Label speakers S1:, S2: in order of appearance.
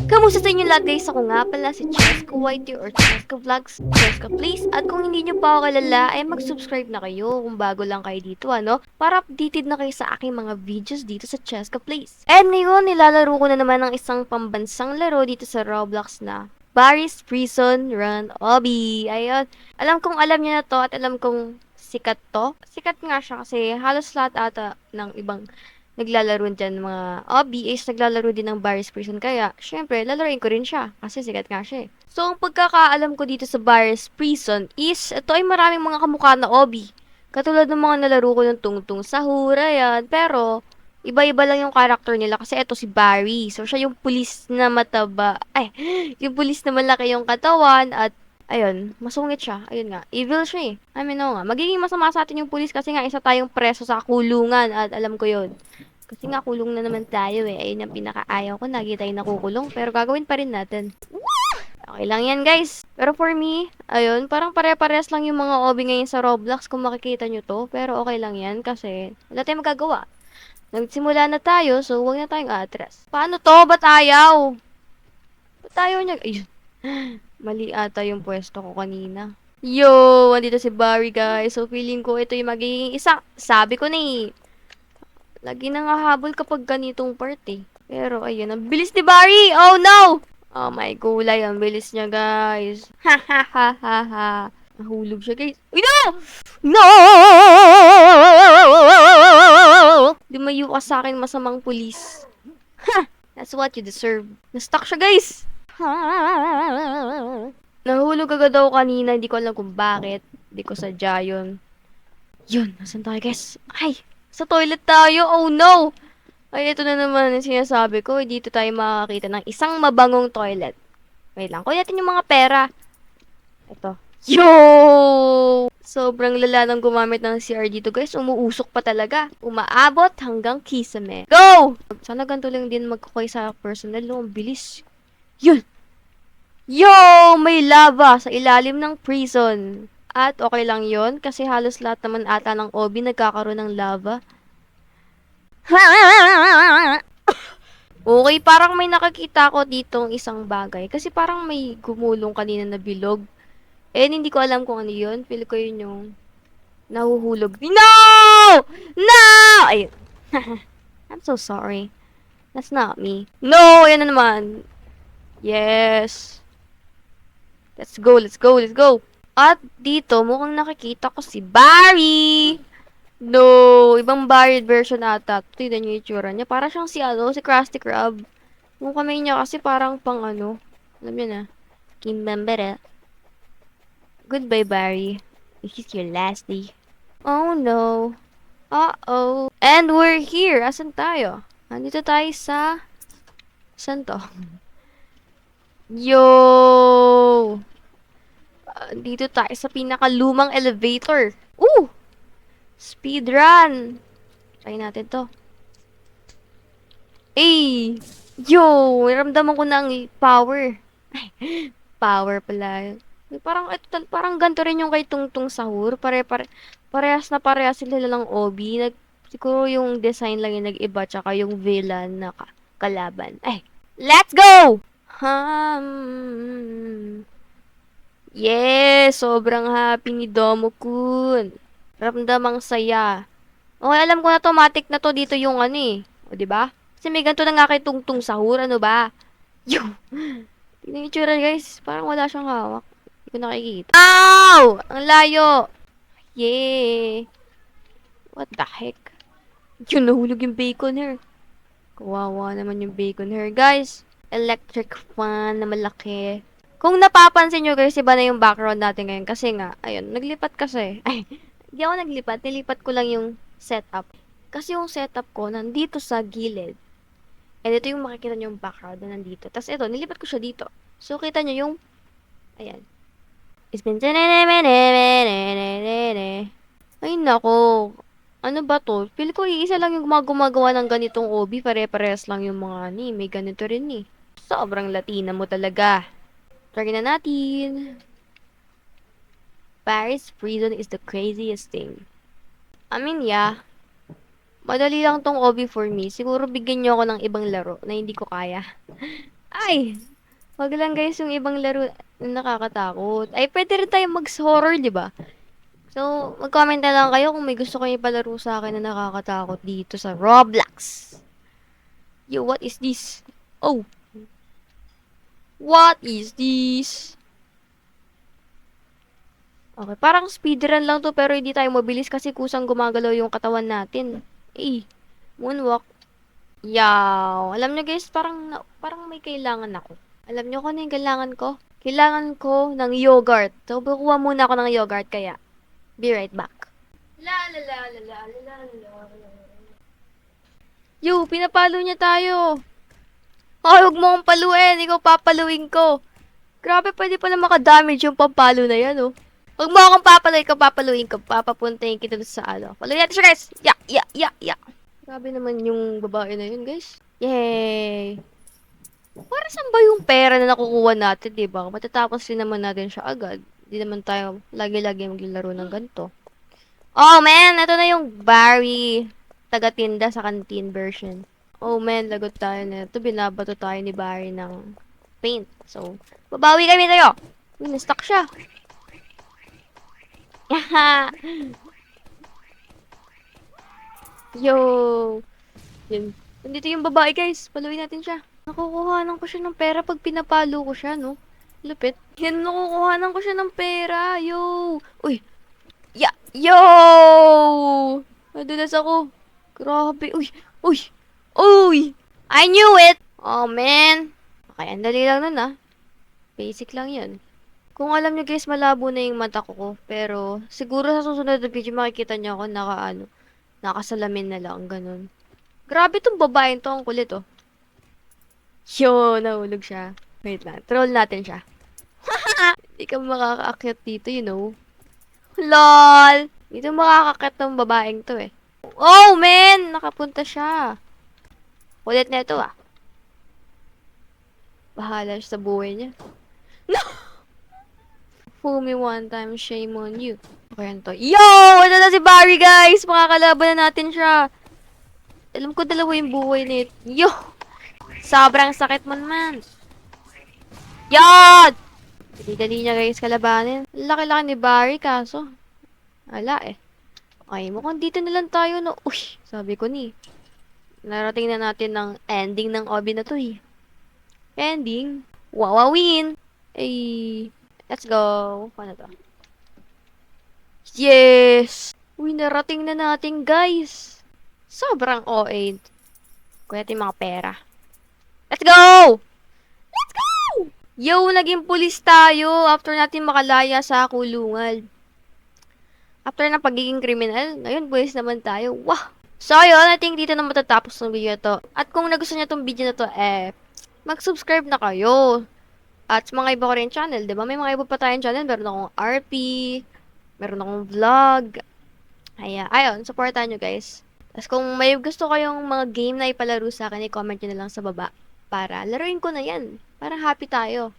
S1: Kamusta sa inyo lahat guys? Ako nga pala si Cheska Whitey or Cheska Vlogs, Cheska Please. At kung hindi nyo pa ako kilala, ay mag-subscribe na kayo kung bago lang kayo dito, ano? Para updated na kayo sa aking mga videos dito sa Cheska Please. And ngayon, nilalaro ko na naman ang isang pambansang laro dito sa Roblox na Barry's Prison Run Obby. Ayun. Alam kong alam niyo na to at alam kong sikat to. Sikat nga siya kasi halos lahat ata ng ibang naglalaro dyan mga OBAs, naglalaro din ng Barry's Prison. Kaya, syempre, lalaroin ko rin siya. Kasi sikat nga siya eh. So, ang pagkakaalam ko dito sa Barry's Prison is, ito ay maraming mga kamukha na OB. Katulad ng mga nalaro ko ng Tungtung Sahura yan. Pero, iba-iba lang yung character nila. Kasi ito si Barry. So, siya yung pulis na mataba. Ay, yung pulis na malaki yung katawan at ayun, masungit siya. Ayun nga, evil siya eh. I mean, nga, magiging masama sa atin yung pulis kasi nga isa tayong preso sa kulungan at alam ko yun. Kasi nga kulong na naman tayo eh. Ayun ang pinakaayaw ko. Lagi tayo nakukulong. Pero gagawin pa rin natin. Okay lang yan guys. Pero for me, ayun, parang pare-pares lang yung mga OB ngayon sa Roblox kung makikita nyo to. Pero okay lang yan kasi wala tayong magagawa. Nagsimula na tayo, so huwag na tayong atras. Paano to? Ba't ayaw? Ba't ayaw niya? Ayun. Mali ata yung pwesto ko kanina. Yo! Andito si Barry guys. So feeling ko ito yung magiging isa. Sabi ko na eh. Lagi nangahabol kapag ganitong part eh. Pero ayun, ang bilis ni Barry! Oh no! Oh my gulay, ang bilis niya guys. Ha ha ha ha ha. Nahulog siya guys. Uy no! No! Lumayo ka sa akin masamang pulis. Ha! That's what you deserve. Na-stuck siya guys! Nahulog agad daw kanina, hindi ko alam kung bakit. Hindi ko sadya yun. Yun, nasan tayo guys? Ay! Sa toilet tayo! Oh no! Ay, ito na naman yung sinasabi ko. Dito tayo makakita ng isang mabangong toilet. Wait lang. Kuya natin yung mga pera. Ito. Yo! Sobrang lala ng gumamit ng CR dito, guys. Umuusok pa talaga. Umaabot hanggang kisame. Go! Sana ganito lang din magkukoy sa personal. No? Ang bilis. Yun! Yo! May lava sa ilalim ng prison. At okay lang yon kasi halos lahat naman ata ng OB nagkakaroon ng lava. Okay, parang may nakakita ko ditong isang bagay. Kasi parang may gumulong kanina na bilog. Eh, hindi ko alam kung ano yun. Feel ko yun yung nahuhulog. No! No! Ayun. I'm so sorry. That's not me. No! Yan na naman. Yes. Let's go, let's go, let's go. At dito, mukhang nakikita ko si Barry. No, ibang buried version ata. Tignan niyo yung itsura niya. Para siyang si si Krusty Krab. Yung kamay niya kasi parang pang ano. Alam niyo na. Kimbambara. Goodbye, Barry. This is your last day. Oh no. Uh-oh. And we're here. Asan tayo? Nandito tayo sa... Saan to? Yo! Dito tayo sa pinakalumang elevator. Ooh! Speedrun! Try natin to. Eh! Yo! Naramdaman ko na ang power. Ay, power pala. Parang, parang ganito rin yung kay Tungtung Sahur. Parehas na parehas sila lang OB. Siguro yung design lang yung nag-iba. Tsaka yung villain na kalaban. Ay! Let's go! Yes! Sobrang happy ni Domo-kun. Ramdamang saya. Okay, alam ko na automatic na to dito yung ano eh. O, diba? Kasi may ganito na nga kay Tungtung Sahur, ano ba? Yung! Tingnan yung itsura, guys. Parang wala siyang hawak. Hindi ko nakikita. Ow! Ang layo! Yay! What the heck? Yun, nahulog yung bacon hair. Kawawa naman yung bacon hair, guys. Electric fan na malaki. Kung napapansin nyo, guys, iba na yung background natin ngayon. Kasi nga, ayun, naglipat kasi. Ay, hindi ako naglipat. Nilipat ko lang yung setup. Kasi yung setup ko, nandito sa gilid. And ito yung makikita nyo yung background na nandito. Tapos ito, nilipat ko siya dito. So, kita nyo yung, ayan. It's been... Ay, nako. Ano ba to? Feel ko, iisa lang yung gumagawa ng ganitong OB. Pare-parehas lang yung mga ni. May ganito rin eh. Sobrang Latina mo talaga. Try na natin. Paris prison is the craziest thing. I mean, yeah. Madali lang tong OB for me. Siguro bigyan nyo ako ng ibang laro na hindi ko kaya. Ay! Wag lang guys yung ibang laro na nakakatakot. Ay, pwede rin tayong mag-horror, di ba? So, mag-comment na lang kayo kung may gusto kayo ipalaro sa akin na nakakatakot dito sa Roblox. Yo, what is this? Oh, what is this? Okay, parang speedrun lang to pero hindi tayo mabilis kasi kusang gumagalaw yung katawan natin. Eh, moonwalk. Yaw. Alam nyo guys, parang may kailangan ako. Alam nyo kung ano yung kailangan ko? Kailangan ko ng yogurt. So, kukuha muna ako ng yogurt kaya. Be right back. La la la la la la la la. Yo, pinapalo niya tayo. Ay, huwag mo akong paluin. Ikaw papaluin ko. Grabe, pwede pala makadamage yung pampalo na yan, oh. Huwag mo akong papaluin ko, papaluin ko. Papapuntahin kita doon sa ano. Paluin natin siya, guys. Ya, ya, ya, ya. Grabe naman yung babae na yun, guys. Yay! Para saan ba yung pera na nakukuha natin, di ba? Matatapos din naman natin siya agad. Hindi naman tayo lagi-lagi maglaro ng ganito. Oh, man! Ito na yung Barry taga-tinda sa canteen version. Oh, man. Lagot tayo na ito. Binabato tayo ni Barry ng paint. So, babawi kami tayo. Na-stuck siya. Yo! Yun. Nandito yung babae, guys. Paluin natin siya. Nakukuhanan ko siya ng pera pag pinapalo ko siya, no? Lupit. Yan, nakukuhanan ko siya ng pera. Yo! Uy! Ya! Yo! Nadulas ako. Grabe. Uy! Uy! Uy! I knew it! Oh, man. Okay, ang dali lang nun, ah. Basic lang yun. Kung alam nyo guys, malabo na yung mata ko. Pero, siguro sa susunod na video, makikita nyo ako nakasalamin na lang, ganun. Grabe tong babaeng to, ang kulit, oh. Yo, nahulog siya. Wait lang, troll natin siya. Hindi ka makakaakyat dito, you know. LOL! Dito makakaakyat ng babaeng to, eh. Oh, man! Nakapunta siya. Kulit na ito, ah. Bahala siya sa buhay niya. No! Fool me one time, shame on you. Okay, yan to. Yo! Ito na si Barry, guys! Makakalaban na natin siya. Alam ko dalawa yung buhay nito. Yo! Sobrang sakit mo naman. Yan! Dali-dali niya guys kalabanin. Laki-laki ni Barry kaso. Ala eh. Okay, mukhang dito na lang tayo no. Uy, sabi ko ni. Narating na natin ng ending ng obi na to eh. Ending. Wawawin. Ay, let's go. Paano to? Yes! Uy, narating na natin guys. Sobrang OA. Kuya natin mga pera. Let's go! Let's go! Yo, naging pulis tayo after natin makalaya sa kulungan. After ng pagiging kriminal, ngayon pulis naman tayo. Wah! So, ayun, I think dito na matatapos ng video na to. At kung nagustuhan nyo tong video na to, mag-subscribe na kayo. At sa mga iba ko rin channel, di ba? May mga iba pa tayong channel. Meron akong RP, meron akong vlog. Ayun, supportan nyo guys. Tapos kung may gusto kayong mga game na ipalaro sa akin, i-comment nyo na lang sa baba. Para laruin ko na yan. Para happy tayo.